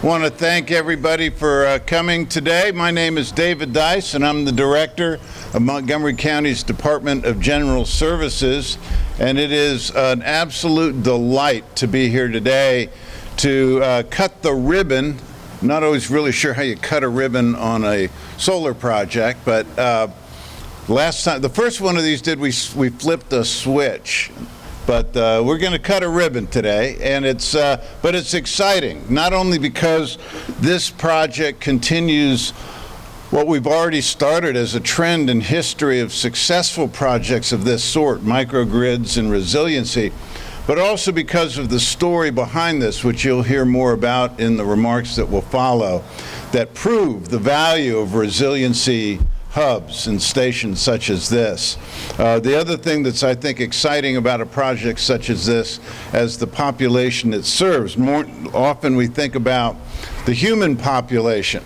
want to thank everybody for coming today. My name is David Dice, and I'm the director of Montgomery County's Department of General Services. And it is an absolute delight to be here today to cut the ribbon. I'm not always really sure how you cut a ribbon on a solar project, but last time, the first one of these we flipped a switch. But we're going to cut a ribbon today, and but it's exciting, not only because this project continues what we've already started as a trend in history of successful projects of this sort, microgrids and resiliency, but also because of the story behind this, which you'll hear more about in the remarks that will follow, that prove the value of resiliency hubs and stations such as this. The other thing that's, I think, exciting about a project such as this, as the population it serves. More often we think about the human population,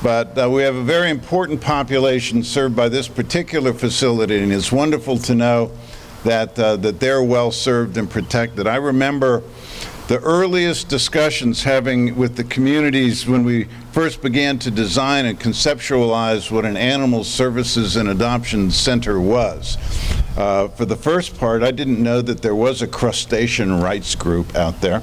but we have a very important population served by this particular facility, and it's wonderful to know that they're well served and protected. I remember the earliest discussions having with the communities when we first began to design and conceptualize what an animal services and adoption center was. For the first part, I didn't know that there was a crustacean rights group out there.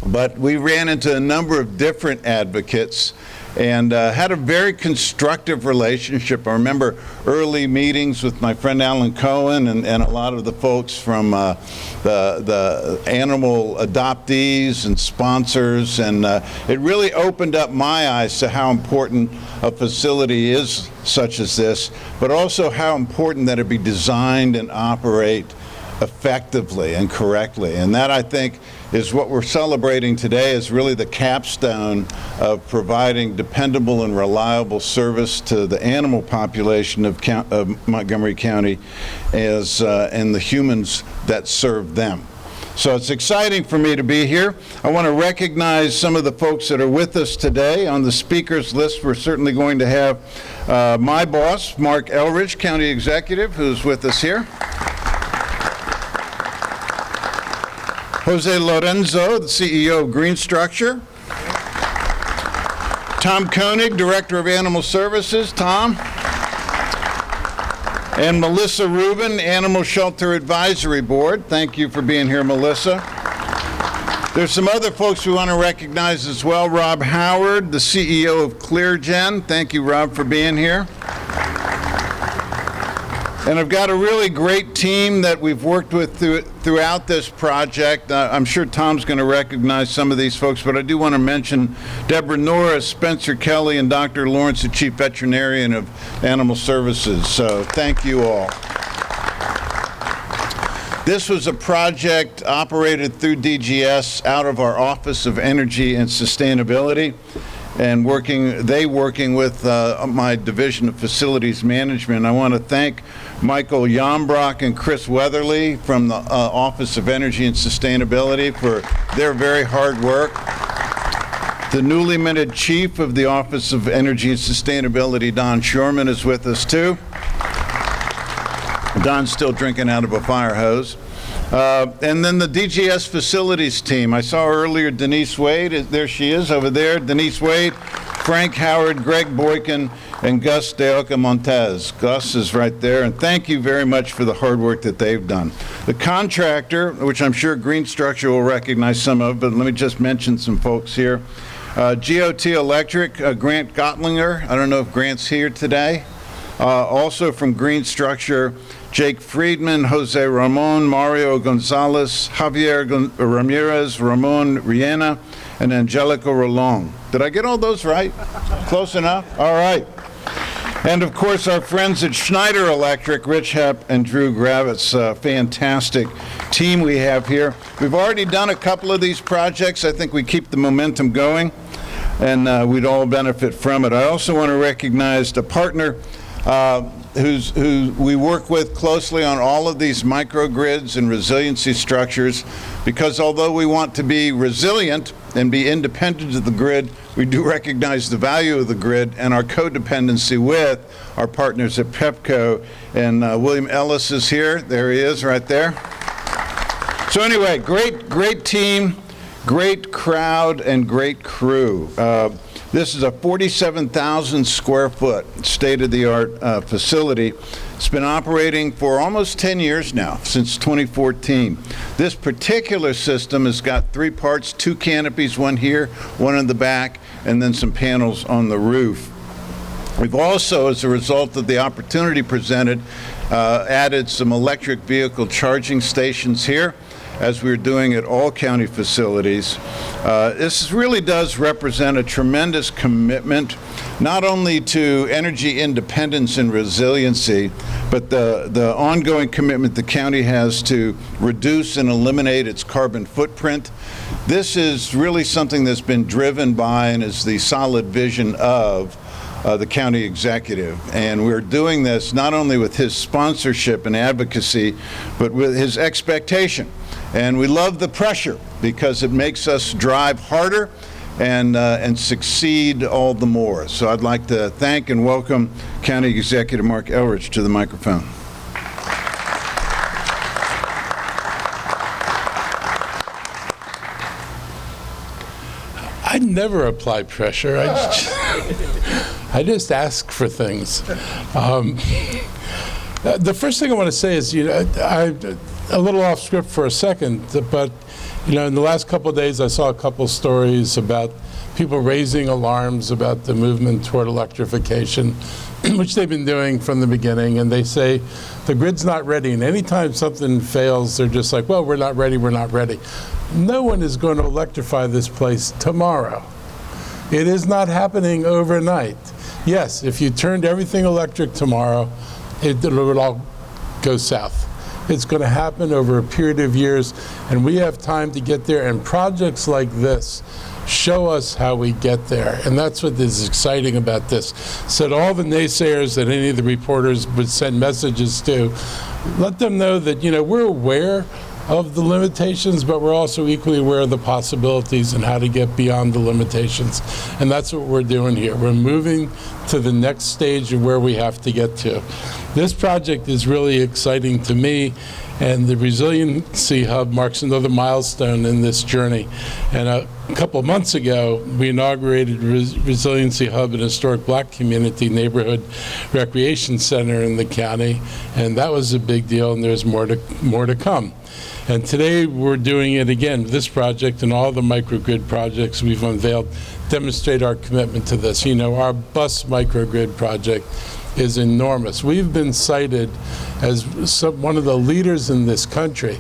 But we ran into a number of different advocates and had a very constructive relationship. I remember early meetings with my friend Alan Cohen and a lot of the folks from the animal adoptees and sponsors, and it really opened up my eyes to how important a facility is such as this, but also how important that it be designed and operate effectively and correctly. And that, I think, is what we're celebrating today, is really the capstone of providing dependable and reliable service to the animal population of Montgomery County and the humans that serve them. So it's exciting for me to be here. I want to recognize some of the folks that are with us today. On the speakers list, we're certainly going to have my boss, Marc Elrich, County Executive, who's with us here. Jose Lorenzo, the CEO of GreenStruxure. Tom Koenig, Director of Animal Services. Tom. And Melissa Rubin, Animal Shelter Advisory Board. Thank you for being here, Melissa. There's some other folks we want to recognize as well. Rob Howard, the CEO of ClearGen. Thank you, Rob, for being here. And I've got a really great team that we've worked with throughout this project. I'm sure Tom's going to recognize some of these folks, but I do want to mention Deborah Norris, Spencer Kelly, and Dr. Lawrence, the Chief Veterinarian of Animal Services. So thank you all. This was a project operated through DGS out of our Office of Energy and Sustainability, and working with my Division of Facilities Management. I want to thank Michael Yombrock and Chris Weatherly from the Office of Energy and Sustainability for their very hard work. The newly minted Chief of the Office of Energy and Sustainability, Don Shurman, is with us too. Don's still drinking out of a fire hose. And then the DGS facilities team. I saw earlier Denise Wade. There she is over there. Denise Wade, Frank Howard, Greg Boykin, and Gus De Oca Montez. Gus is right there. And thank you very much for the hard work that they've done. The contractor, which I'm sure GreenStruxure will recognize some of, but let me just mention some folks here. GOT Electric, Grant Gottlinger. I don't know if Grant's here today. Also from GreenStruxure, Jake Friedman, Jose Ramon, Mario Gonzalez, Javier Ramirez, Ramon Riena, and Angelico Rolong. Did I get all those right? Close enough? All right. And of course, our friends at Schneider Electric, Rich Hepp and Drew Gravitz, a fantastic team we have here. We've already done a couple of these projects. I think we keep the momentum going, and we'd all benefit from it. I also want to recognize the partner who we work with closely on all of these microgrids and resiliency structures, because although we want to be resilient and be independent of the grid, we do recognize the value of the grid and our codependency with our partners at PEPCO. And William Ellis is here. There he is right there. So anyway, great team, great crowd and great crew. This is a 47,000 square foot state-of-the-art facility. It's been operating for almost 10 years now, since 2014. This particular system has got 3 parts, 2 canopies, one here, one in the back, and then some panels on the roof. We've also, as a result of the opportunity presented, added some electric vehicle charging stations here, as we're doing at all county facilities. This really does represent a tremendous commitment, not only to energy independence and resiliency, but the ongoing commitment the county has to reduce and eliminate its carbon footprint. This is really something that's been driven by and is the solid vision of the county executive. And we're doing this not only with his sponsorship and advocacy, but with his expectation. And we love the pressure because it makes us drive harder and succeed all the more. So I'd like to thank and welcome County Executive Marc Elrich to the microphone. I never apply pressure. I just ask for things. The first thing I want to say is, a little off script for a second, but in the last couple of days I saw a couple stories about people raising alarms about the movement toward electrification, which they've been doing from the beginning, and they say the grid's not ready, and anytime something fails, they're just like, well, we're not ready, we're not ready. No one is going to electrify this place tomorrow. It is not happening overnight. Yes, if you turned everything electric tomorrow, it would all go south. It's going to happen over a period of years, and we have time to get there, and projects like this show us how we get there, and that's what is exciting about this. So to all the naysayers that any of the reporters would send messages to, let them know that we're aware of the limitations, but we're also equally aware of the possibilities and how to get beyond the limitations. And that's what we're doing here. We're moving to the next stage of where we have to get to. This project is really exciting to me, and the Resiliency Hub marks another milestone in this journey. And a couple of months ago, we inaugurated Resiliency Hub, an historic Black community neighborhood recreation center in the county, and that was a big deal, and there's more to come. And today we're doing it again. This project and all the microgrid projects we've unveiled demonstrate our commitment to this. Our bus microgrid project is enormous. We've been cited as one of the leaders in this country,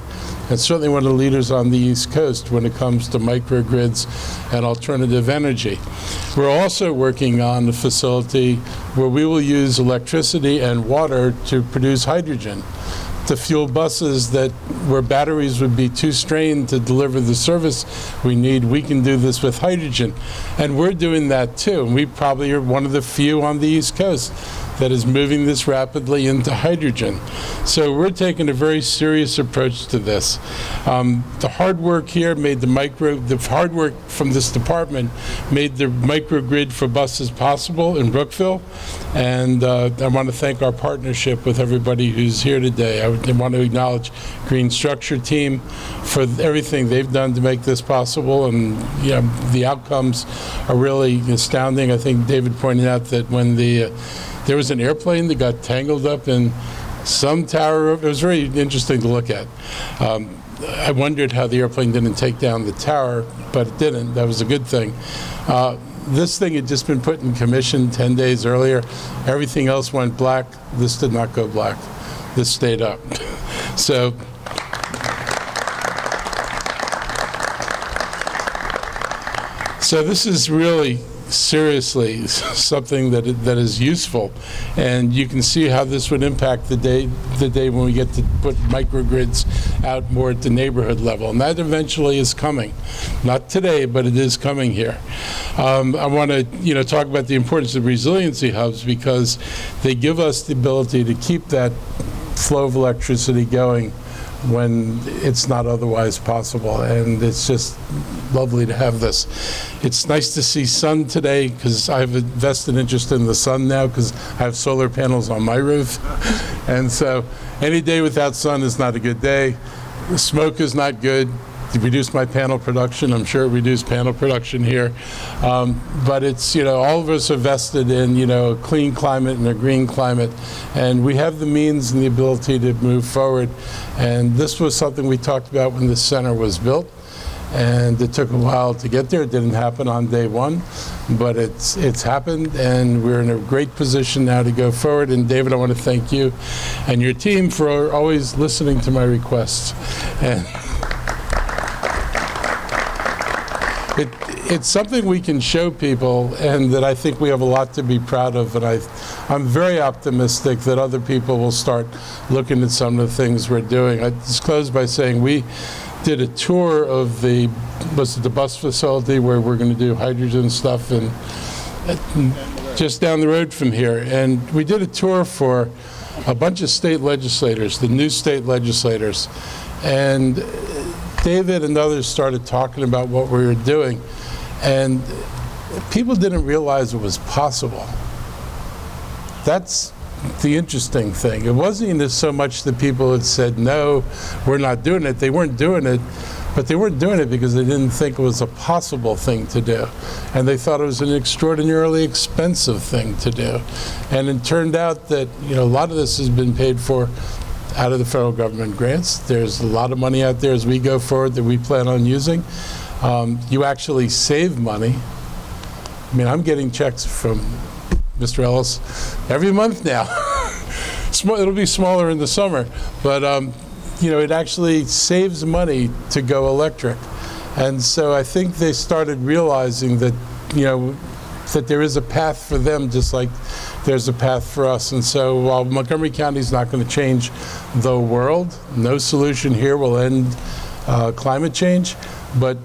and certainly one of the leaders on the East Coast when it comes to microgrids and alternative energy. We're also working on a facility where we will use electricity and water to produce hydrogen, to fuel buses where batteries would be too strained to deliver the service we need. We can do this with hydrogen. And we're doing that too. And we probably are one of the few on the East Coast that is moving this rapidly into hydrogen. So we're taking a very serious approach to this. The hard work here made the hard work from this department made the microgrid for buses possible in Brookville. And I want to thank our partnership with everybody who's here today. I want to acknowledge GreenStruxure team for everything they've done to make this possible, and the outcomes are really astounding. I think David pointed out that when there was an airplane that got tangled up in some tower. It was very interesting to look at. I wondered how the airplane didn't take down the tower, but it didn't. That was a good thing. This thing had just been put in commission 10 days earlier. Everything else went black. This did not go black. This stayed up. So this is really seriously something that is useful, and you can see how this would impact the day when we get to put microgrids out more at the neighborhood level, and that eventually is coming. Not today, but it is coming here. I want to talk about the importance of resiliency hubs because they give us the ability to keep that flow of electricity going when it's not otherwise possible, and it's just lovely to have this. It's nice to see sun today because I have a vested interest in the sun now because I have solar panels on my roof, and so any day without sun is not a good day. The smoke is not good. reduced my panel production. I'm sure it reduced panel production here. But it's, all of us are vested in, a clean climate and a green climate. And we have the means and the ability to move forward. And this was something we talked about when the center was built. And it took a while to get there. It didn't happen on day one, but it's happened, and we're in a great position now to go forward. And David, I want to thank you and your team for always listening to my requests. And it's something we can show people, and that I think we have a lot to be proud of. And I'm very optimistic that other people will start looking at some of the things we're doing. I just close by saying we did a tour of the bus facility where we're going to do hydrogen stuff, and just down the road from here. And we did a tour for a bunch of state legislators, the new state legislators. And David and others started talking about what we were doing, and people didn't realize it was possible. That's the interesting thing. It wasn't even so much that people had said, no, we're not doing it. They weren't doing it, but they weren't doing it because they didn't think it was a possible thing to do. And they thought it was an extraordinarily expensive thing to do. And it turned out that, a lot of this has been paid for out of the federal government grants. There's a lot of money out there as we go forward that we plan on using. You actually save money. I mean, I'm getting checks from Mr. Ellis every month now. It'll be smaller in the summer, but it actually saves money to go electric. And so I think they started realizing that, that there is a path for them just like there's a path for us. And so while Montgomery County is not going to change the world, no solution here will end climate change, but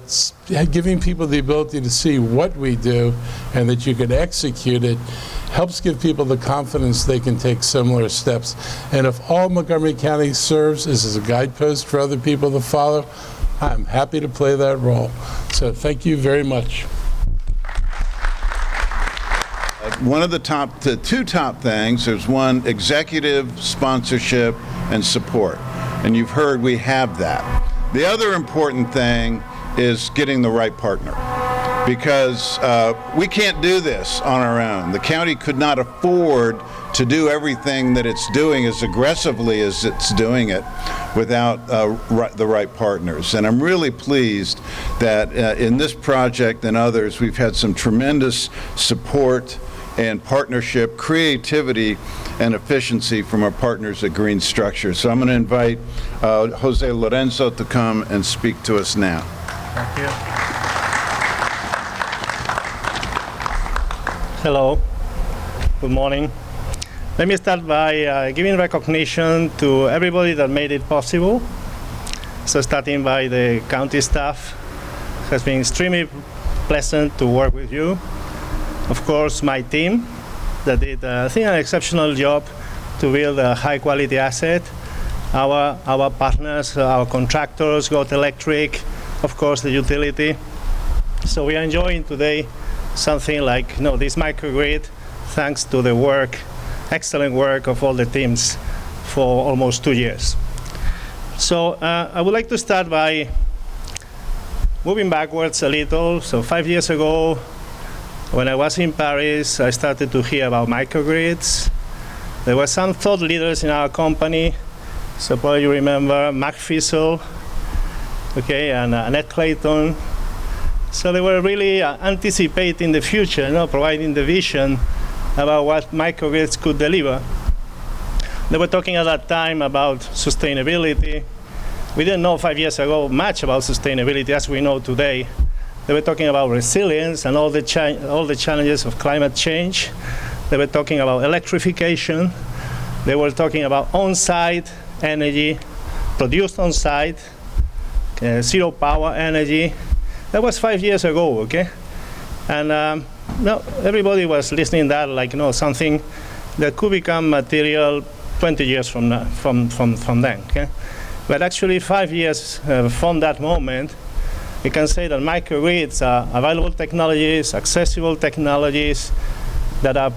giving people the ability to see what we do and that you can execute it helps give people the confidence they can take similar steps. And if all Montgomery County serves is as a guidepost for other people to follow, I'm happy to play that role. So thank you very much. One of the two top things, there's one, executive sponsorship and support. And you've heard we have that. The other important thing is getting the right partner, because we can't do this on our own. The county could not afford to do everything that it's doing as aggressively as it's doing it without the right partners. And I'm really pleased that in this project and others, we've had some tremendous support and partnership, creativity, and efficiency from our partners at GreenStruxure. So I'm going to invite Jose Lorenzo to come and speak to us now. Thank you. Hello. Good morning. Let me start by giving recognition to everybody that made it possible. So starting by the county staff, it has been extremely pleasant to work with you. Of course, my team that did, I think, an exceptional job to build a high-quality asset. Our partners, our contractors, Got Electric, of course, the utility. So we are enjoying today something like this microgrid, thanks to the work, excellent work of all the teams for almost 2 years. So I would like to start by moving backwards a little. So 5 years ago, when I was in Paris, I started to hear about microgrids. There were some thought leaders in our company. So probably you remember Marc and Annette Clayton. So they were really anticipating the future, providing the vision about what microgrids could deliver. They were talking at that time about sustainability. We didn't know 5 years ago much about sustainability as we know today. They were talking about resilience and all the challenges of climate change. They were talking about electrification. They were talking about on-site energy, produced on-site, zero power energy. That was 5 years ago, okay? And everybody was listening to that like, something that could become material 20 years from then, okay? But actually 5 years from that moment, we can say that microgrids are available technologies, accessible technologies that are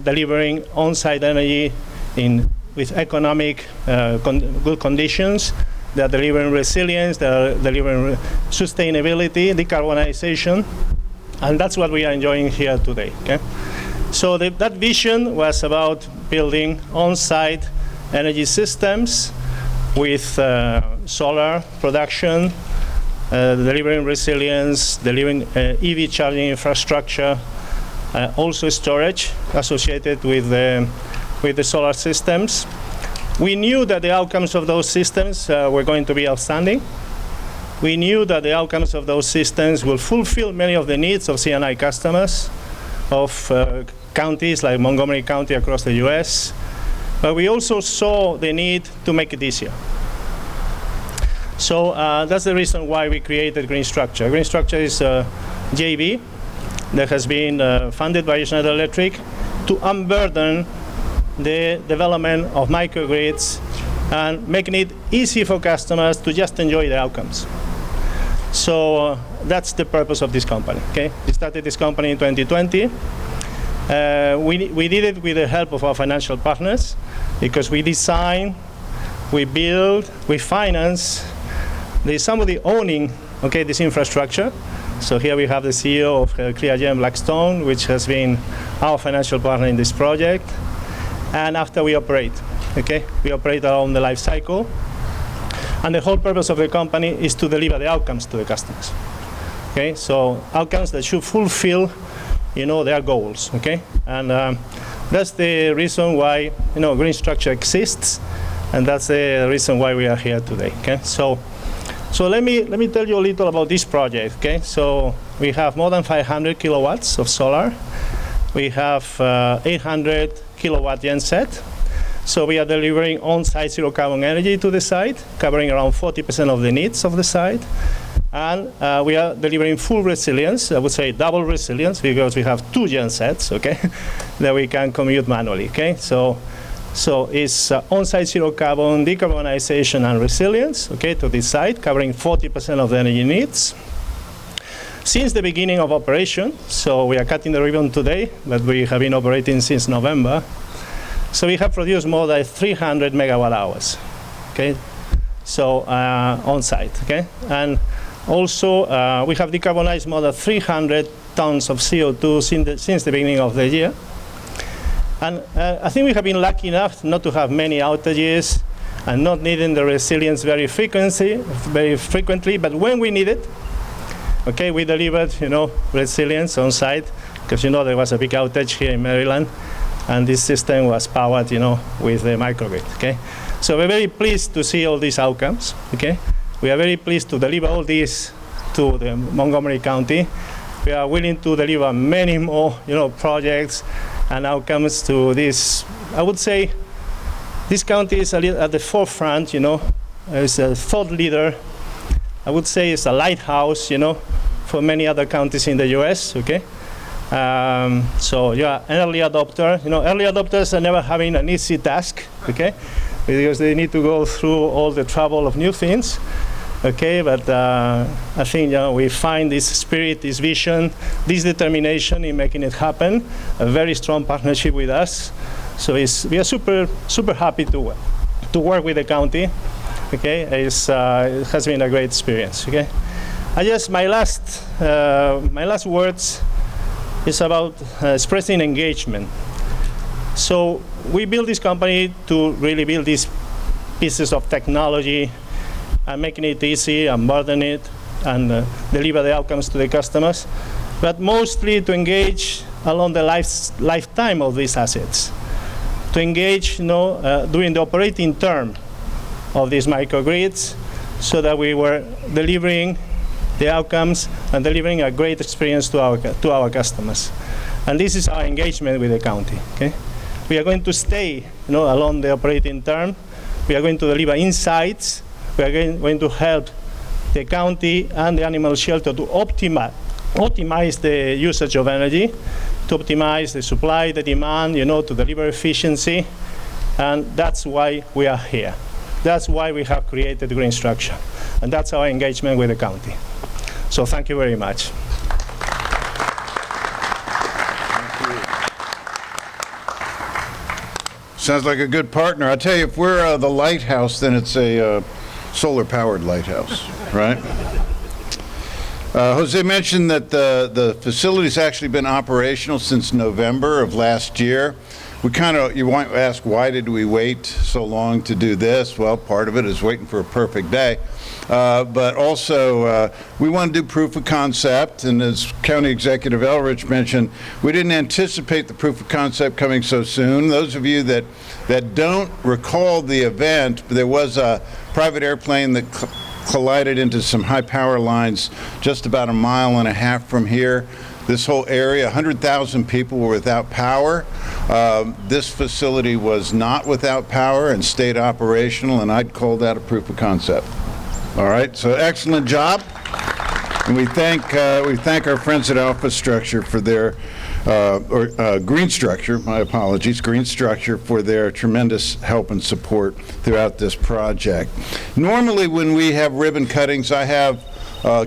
delivering on-site energy with economic good conditions They are delivering resilience, they are delivering sustainability, decarbonization, and that's what we are enjoying here today. Okay? So that vision was about building on-site energy systems with solar production, delivering resilience, delivering EV charging infrastructure, also storage associated with the solar systems. We knew that the outcomes of those systems were going to be outstanding. We knew that the outcomes of those systems will fulfill many of the needs of C&I customers, of counties like Montgomery County across the US. But we also saw the need to make it easier. So that's the reason why we created GreenStruxure. GreenStruxure is a JV that has been funded by Schneider Electric to unburden the development of microgrids and making it easy for customers to just enjoy the outcomes. So that's the purpose of this company. Okay? We started this company in 2020. We did it with the help of our financial partners because we design, we build, we finance. There's somebody owning, okay, this infrastructure. So here we have the CEO of ClearGem Blackstone, which has been our financial partner in this project. And after we operate, okay? We operate along the life cycle. And the whole purpose of the company is to deliver the outcomes to the customers. Okay, so outcomes that should fulfill, their goals, okay? And that's the reason why, GreenStruxure exists, and that's the reason why we are here today, okay? So let me tell you a little about this project, okay? So we have more than 500 kilowatts of solar. We have 800 kilowatt genset. So we are delivering on-site zero carbon energy to the site, covering around 40% of the needs of the site. And we are delivering full resilience, I would say double resilience, because we have two gensets, okay, that we can commute manually, okay? So it's on-site zero carbon, decarbonization, and resilience, okay, to this site, covering 40% of the energy needs. Since the beginning of operation, so we are cutting the ribbon today, but we have been operating since November. So we have produced more than 300 megawatt hours, okay? So on site, okay? And also we have decarbonized more than 300 tons of CO2 since the beginning of the year. And I think we have been lucky enough not to have many outages and not needing the resilience very frequently, but when we need it, okay, we delivered, resilience on site, because, there was a big outage here in Maryland, and this system was powered, with the microgrid, okay? So we're very pleased to see all these outcomes, okay? We are very pleased to deliver all this to the Montgomery County. We are willing to deliver many more, projects and outcomes to this. I would say this county is at the forefront, as a thought leader. I would say it's a lighthouse, for many other counties in the US, okay? So yeah, an early adopter. Early adopters are never having an easy task, okay? Because they need to go through all the trouble of new things, okay? But I think we find this spirit, this vision, this determination in making it happen, a very strong partnership with us. So we are super happy to work with the county, okay? It has been a great experience, okay? My last words is about expressing engagement. So we built this company to really build these pieces of technology and making it easy and burden it and deliver the outcomes to the customers, but mostly to engage along the lifetime of these assets, to engage during the operating term of these microgrids, so that we were delivering the outcomes and delivering a great experience to our customers. And this is our engagement with the county, okay? We are going to stay along the operating term. We are going to deliver insights. We are going to help the county and the animal shelter to optimize the usage of energy, to optimize the supply, the demand, to deliver efficiency. And that's why we are here. That's why we have created GreenStruxure. And that's our engagement with the county. So thank you very much. Sounds like a good partner. I tell you, if we're the lighthouse, then it's a solar-powered lighthouse, right? Jose mentioned that the facility's actually been operational since November of last year. You might ask, why did we wait so long to do this? Well, part of it is waiting for a perfect day. But also, we want to do proof of concept, and as County Executive Elrich mentioned, we didn't anticipate the proof of concept coming so soon. Those of you that don't recall the event, there was a private airplane that collided into some high power lines just about 1.5 miles from here. This whole area, 100,000 people were without power. This facility was not without power and stayed operational, and I'd call that a proof of concept. All right, so excellent job. And we thank our friends at Alpha Structure for their, GreenStruxure, my apologies, GreenStruxure for their tremendous help and support throughout this project. Normally when we have ribbon cuttings, I have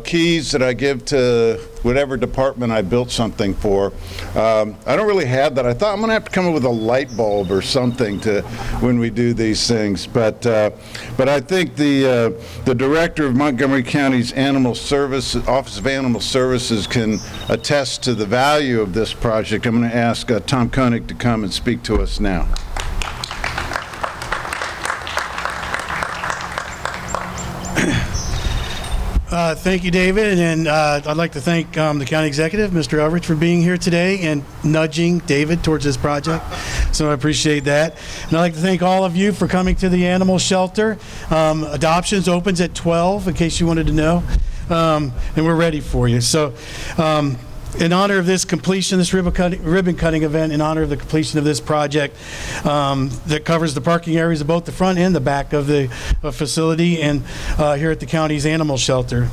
keys that I give to whatever department I built something for. I don't really have that. I thought I'm going to have to come up with a light bulb or something to when we do these things. But I think the director of Montgomery County's Office of Animal Services can attest to the value of this project. I'm going to ask Tom Koenig to come and speak to us now. Thank you, David, and I'd like to thank the county executive, Mr. Elrich, for being here today and nudging David towards this project. So I appreciate that. And I'd like to thank all of you for coming to the animal shelter. Adoptions opens at 12, in case you wanted to know, and we're ready for you. So in honor of this completion, this ribbon cutting event, in honor of the completion of this project that covers the parking areas of both the front and the back of the facility and here at the county's animal shelter.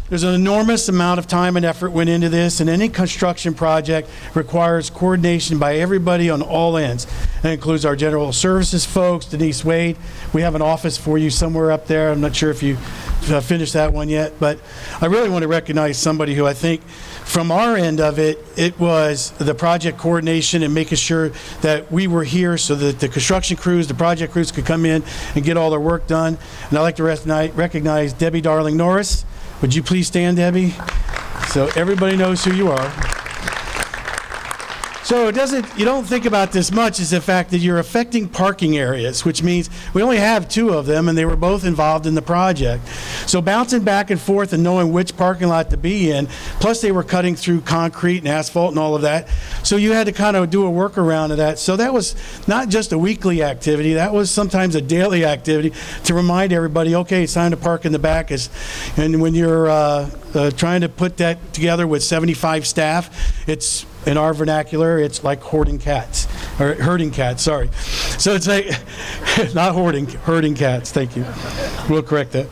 There's an enormous amount of time and effort went into this, and any construction project requires coordination by everybody on all ends. That includes our general services folks, Denise Wade. We have an office for you somewhere up there. I'm not sure if you finished that one yet, but I really want to recognize somebody who I think from our end of it, it was the project coordination and making sure that we were here so that the construction crews, the project crews could come in and get all their work done. And I'd like to recognize Debbie Darling Norris. Would you please stand, Debbie? So everybody knows who you are. So you don't think about this much, is the fact that you're affecting parking areas, which means we only have 2 of them, and they were both involved in the project. So bouncing back and forth and knowing which parking lot to be in, plus they were cutting through concrete and asphalt and all of that. So you had to kind of do a workaround of that. So that was not just a weekly activity, that was sometimes a daily activity to remind everybody, okay, it's time to park in the back. And when you're trying to put that together with 75 staff, it's, in our vernacular, it's like herding cats, sorry. So it's like, not herding cats, thank you. We'll correct that.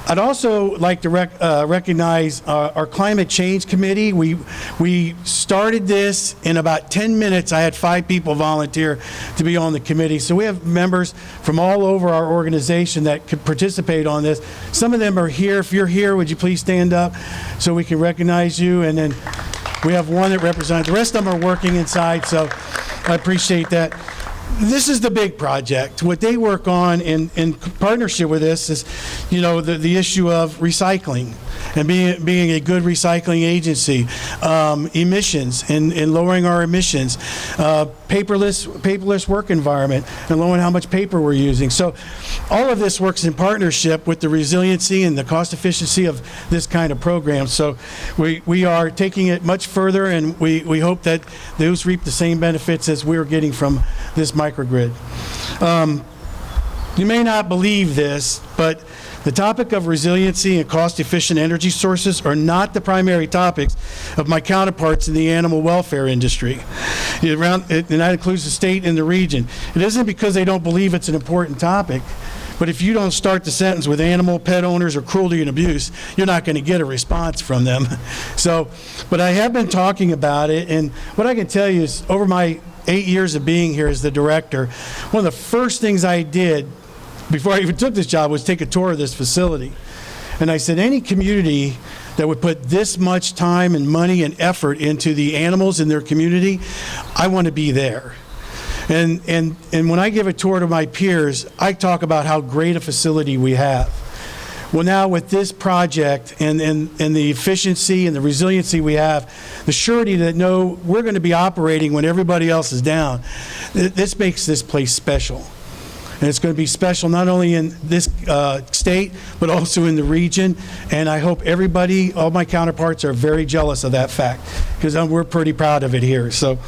I'd also like to recognize our Climate Change Committee. We started this in about 10 minutes. I had 5 people volunteer to be on the committee. So we have members from all over our organization that could participate on this. Some of them are here. If you're here, would you please stand up so we can recognize you? And then we have one that represents, the rest of them are working inside, so I appreciate that. This is the big project. What they work on in partnership with this is, the issue of recycling and being a good recycling agency, emissions and lowering our emissions, paperless work environment and lowering how much paper we're using. So all of this works in partnership with the resiliency and the cost efficiency of this kind of program. So we are taking it much further, and we hope that those reap the same benefits as we're getting from this microgrid. You may not believe this, but the topic of resiliency and cost-efficient energy sources are not the primary topics of my counterparts in the animal welfare industry. And that includes the state and the region. It isn't because they don't believe it's an important topic, but if you don't start the sentence with animal, pet owners, or cruelty and abuse, you're not going to get a response from them. But I have been talking about it, and what I can tell you is over my 8 years of being here as the director, one of the first things I did before I even took this job was take a tour of this facility. And I said, any community that would put this much time and money and effort into the animals in their community, I want to be there. And when I give a tour to my peers, I talk about how great a facility we have. Well, now with this project and the efficiency and the resiliency we have, the surety that we're going to be operating when everybody else is down, this makes this place special. And it's going to be special not only in this state, but also in the region. And I hope everybody, all my counterparts, are very jealous of that fact, because we're pretty proud of it here. So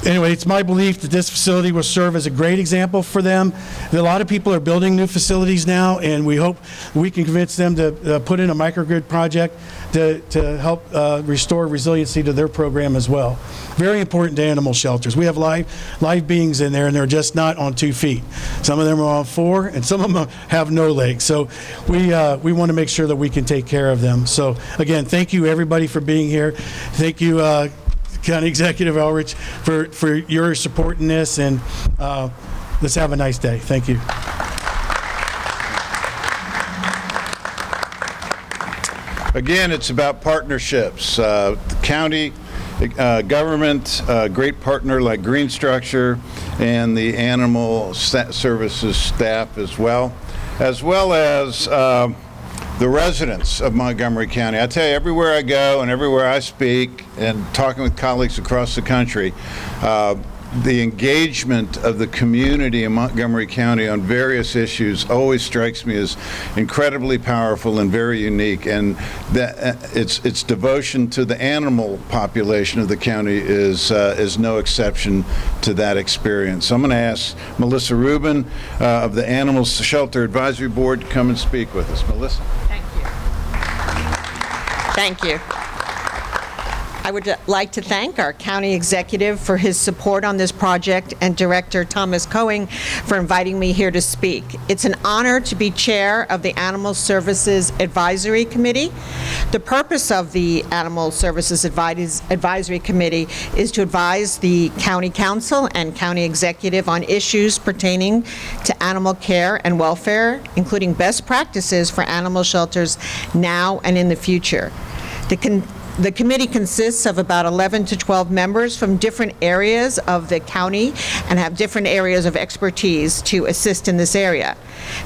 anyway, it's my belief that this facility will serve as a great example for them. A lot of people are building new facilities now, and we hope we can convince them to put in a microgrid project to help restore resiliency to their program as well. Very important to animal shelters. We have live beings in there, and they're just not on 2 feet. Some of them are on 4, and some of them have no legs. So we want to make sure that we can take care of them. So again, thank you everybody for being here. Thank you, County Executive Elrich, for your support in this, and let's have a nice day. Thank you. Again, it's about partnerships. The county government, great partner like GreenStruxure, and the animal services staff as well as the residents of Montgomery County. I tell you, everywhere I go and everywhere I speak and talking with colleagues across the country, the engagement of the community in Montgomery County on various issues always strikes me as incredibly powerful and very unique, and that its devotion to the animal population of the county is no exception to that experience. So I'm going to ask Melissa Rubin of the Animal Shelter Advisory Board to come and speak with us. Melissa. Thank you. I would like to thank our county executive for his support on this project and Director Thomas Coing for inviting me here to speak. It's an honor to be chair of the Animal Services Advisory Committee. The purpose of the Animal Services Advisory Committee is to advise the county council and county executive on issues pertaining to animal care and welfare, including best practices for animal shelters now and in the future. The committee consists of about 11 to 12 members from different areas of the county and have different areas of expertise to assist in this area.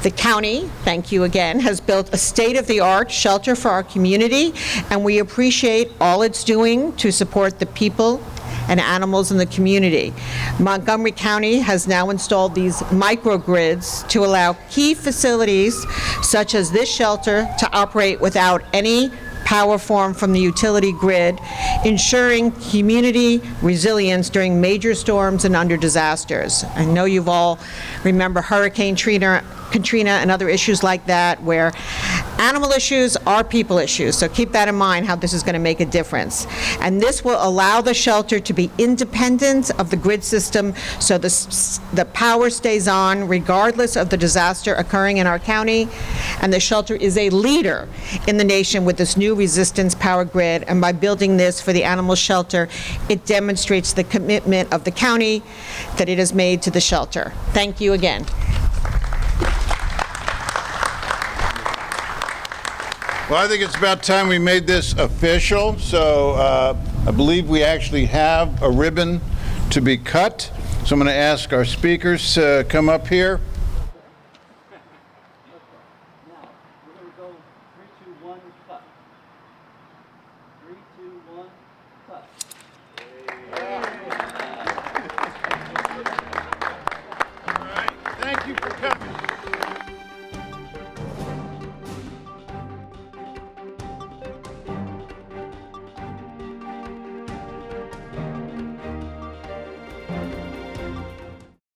The county, thank you again, has built a state-of-the-art shelter for our community, and we appreciate all it's doing to support the people and animals in the community. Montgomery County has now installed these microgrids to allow key facilities such as this shelter to operate without any power form from the utility grid, ensuring community resilience during major storms and under disasters. I know you've all remember Hurricane Katrina and other issues like that, where animal issues are people issues, so keep that in mind, how this is going to make a difference. And this will allow the shelter to be independent of the grid system, so the power stays on regardless of the disaster occurring in our county. And the shelter is a leader in the nation with this new resistance power grid, and by building this for the animal shelter, it demonstrates the commitment of the county that it has made to the shelter. Thank you again. Well, I think it's about time we made this official. So I believe we actually have a ribbon to be cut. So I'm going to ask our speakers to come up here.